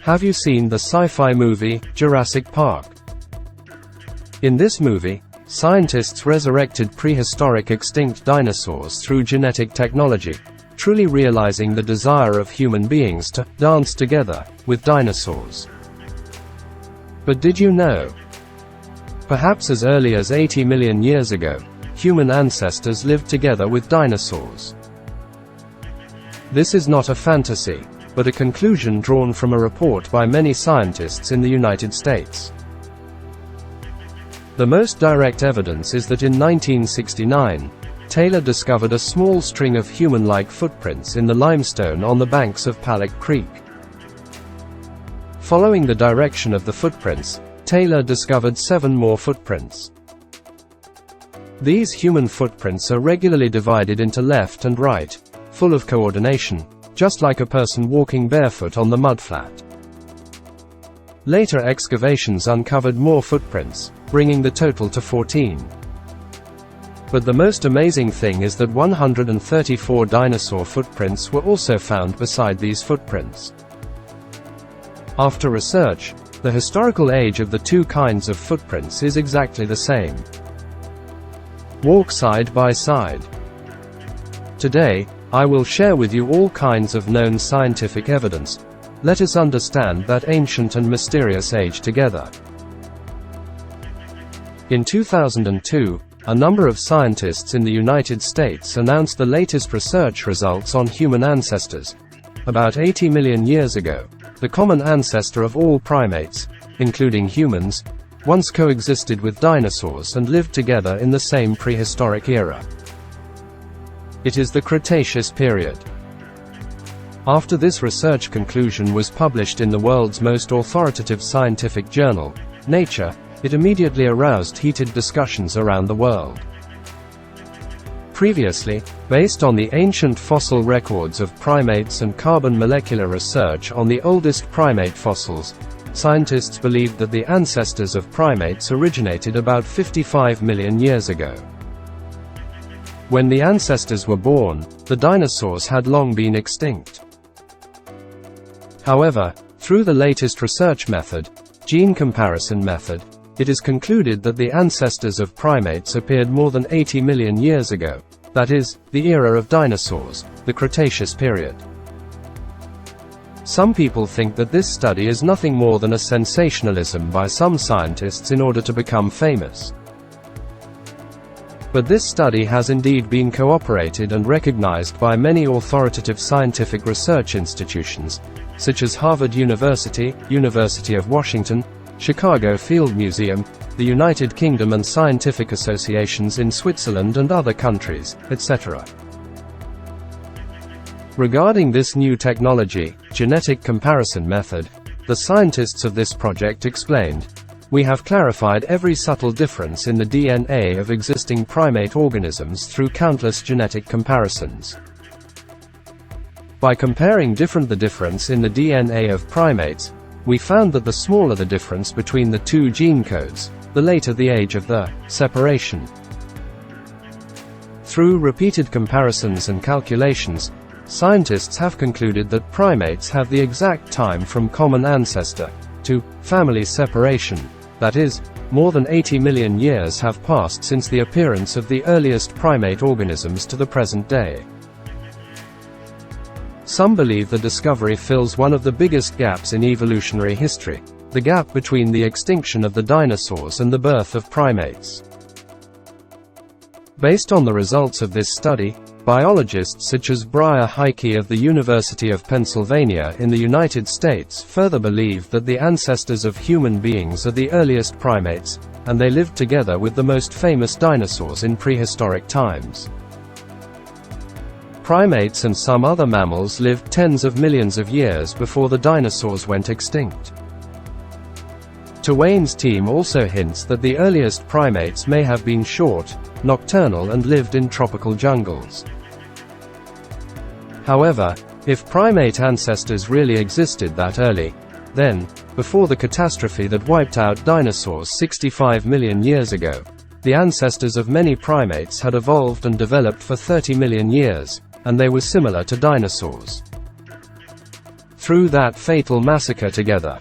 Have you seen the sci-fi movie, Jurassic Park? In this movie, scientists resurrected prehistoric extinct dinosaurs through genetic technology, truly realizing the desire of human beings to dance together with dinosaurs. But did you know? Perhaps as early as 80 million years ago, human ancestors lived together with dinosaurs. This is not a fantasy, but a conclusion drawn from a report by many scientists in the United States. The most direct evidence is that in 1969, Taylor discovered a small string of human-like footprints in the limestone on the banks of Palak Creek. Following the direction of the footprints, Taylor discovered 7 more footprints. These human footprints are regularly divided into left and right, full of coordination, just like a person walking barefoot on the mudflat. Later excavations uncovered more footprints, bringing the total to 14. But the most amazing thing is that 134 dinosaur footprints were also found beside these footprints. After research, the historical age of the two kinds of footprints is exactly the same. Walk side by side. Today, I will share with you all kinds of known scientific evidence. Let us understand that ancient and mysterious age together. In 2002, a number of scientists in the United States announced the latest research results on human ancestors. About 80 million years ago, the common ancestor of all primates, including humans, once coexisted with dinosaurs and lived together in the same prehistoric era. It is the Cretaceous period. After this research conclusion was published in the world's most authoritative scientific journal, Nature, it immediately aroused heated discussions around the world. Previously, based on the ancient fossil records of primates and carbon molecular research on the oldest primate fossils, scientists believed that the ancestors of primates originated about 55 million years ago. When the ancestors were born, the dinosaurs had long been extinct. However, through the latest research method, gene comparison method, it is concluded that the ancestors of primates appeared more than 80 million years ago, that is, the era of dinosaurs, the Cretaceous period. Some people think that this study is nothing more than a sensationalism by some scientists in order to become famous. But this study has indeed been cooperated and recognized by many authoritative scientific research institutions, such as Harvard University, University of Washington, Chicago Field Museum, the United Kingdom and scientific associations in Switzerland and other countries, etc. Regarding this new technology, genetic comparison method, the scientists of this project explained, "We have clarified every subtle difference in the DNA of existing primate organisms through countless genetic comparisons. By comparing the difference in the DNA of primates, we found that the smaller the difference between the two gene codes, the later the age of the separation. Through repeated comparisons and calculations, scientists have concluded that primates have the exact time from common ancestor to family separation. That is, more than 80 million years have passed since the appearance of the earliest primate organisms to the present day." Some believe the discovery fills one of the biggest gaps in evolutionary history, the gap between the extinction of the dinosaurs and the birth of primates. Based on the results of this study, biologists such as Briar Heike of the University of Pennsylvania in the United States further believe that the ancestors of human beings are the earliest primates, and they lived together with the most famous dinosaurs in prehistoric times. Primates and some other mammals lived tens of millions of years before the dinosaurs went extinct. Twain's team also hints that the earliest primates may have been short, nocturnal and lived in tropical jungles. However, if primate ancestors really existed that early, then, before the catastrophe that wiped out dinosaurs 65 million years ago, the ancestors of many primates had evolved and developed for 30 million years, and they were similar to dinosaurs. through that fatal massacre together.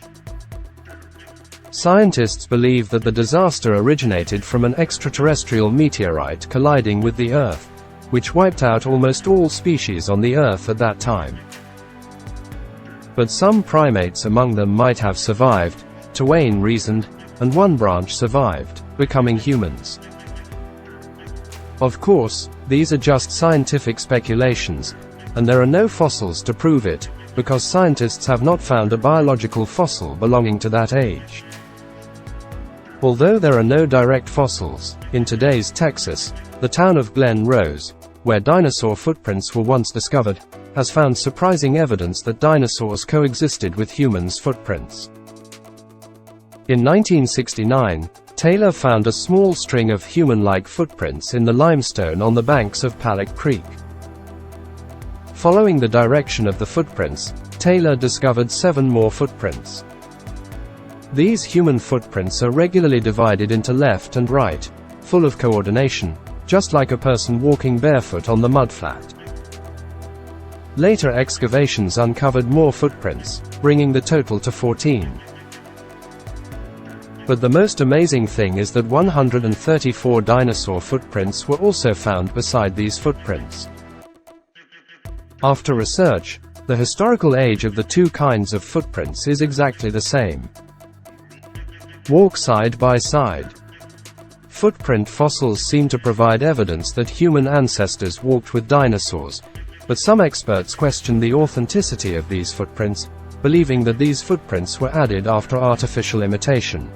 Scientists believe that the disaster originated from an extraterrestrial meteorite colliding with the Earth, which wiped out almost all species on the Earth at that time. But some primates among them might have survived, Twain reasoned, and one branch survived, becoming humans. Of course, these are just scientific speculations, and there are no fossils to prove it, because scientists have not found a biological fossil belonging to that age. Although there are no direct fossils, in today's Texas, the town of Glen Rose, where dinosaur footprints were once discovered, has found surprising evidence that dinosaurs coexisted with humans' footprints. In 1969, Taylor found a small string of human-like footprints in the limestone on the banks of Palak Creek. Following the direction of the footprints, Taylor discovered 7 more footprints. These human footprints are regularly divided into left and right, full of coordination, just like a person walking barefoot on the mudflat. Later excavations uncovered more footprints, bringing the total to 14. But the most amazing thing is that 134 dinosaur footprints were also found beside these footprints. After research, the historical age of the two kinds of footprints is exactly the same. Walk side by side. Footprint fossils seem to provide evidence that human ancestors walked with dinosaurs, but some experts question the authenticity of these footprints, believing that these footprints were added after artificial imitation.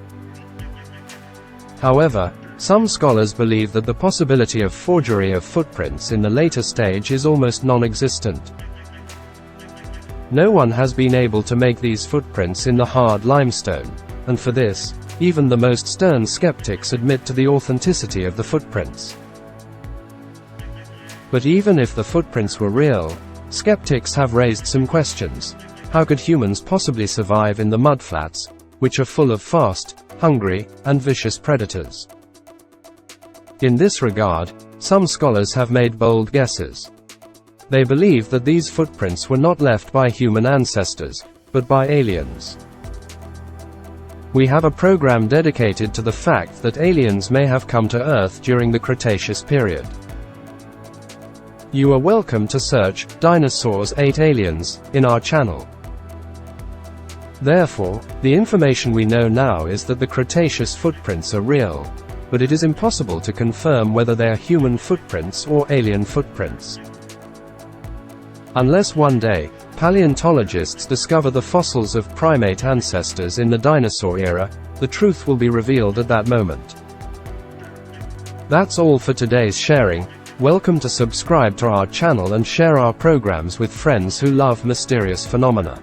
However, some scholars believe that the possibility of forgery of footprints in the later stage is almost non-existent. No one has been able to make these footprints in the hard limestone, and for this, even the most stern skeptics admit to the authenticity of the footprints. But even if the footprints were real, skeptics have raised some questions. How could humans possibly survive in the mudflats, which are full of fast, hungry, and vicious predators? In this regard, some scholars have made bold guesses. They believe that these footprints were not left by human ancestors, but by aliens. We have a program dedicated to the fact that aliens may have come to Earth during the Cretaceous period. You are welcome to search "Dinosaurs Ate Aliens" in our channel. Therefore, the information we know now is that the Cretaceous footprints are real, but it is impossible to confirm whether they are human footprints or alien footprints. Unless one day, paleontologists discover the fossils of primate ancestors in the dinosaur era, the truth will be revealed at that moment. That's all for today's sharing. Welcome to subscribe to our channel and share our programs with friends who love mysterious phenomena.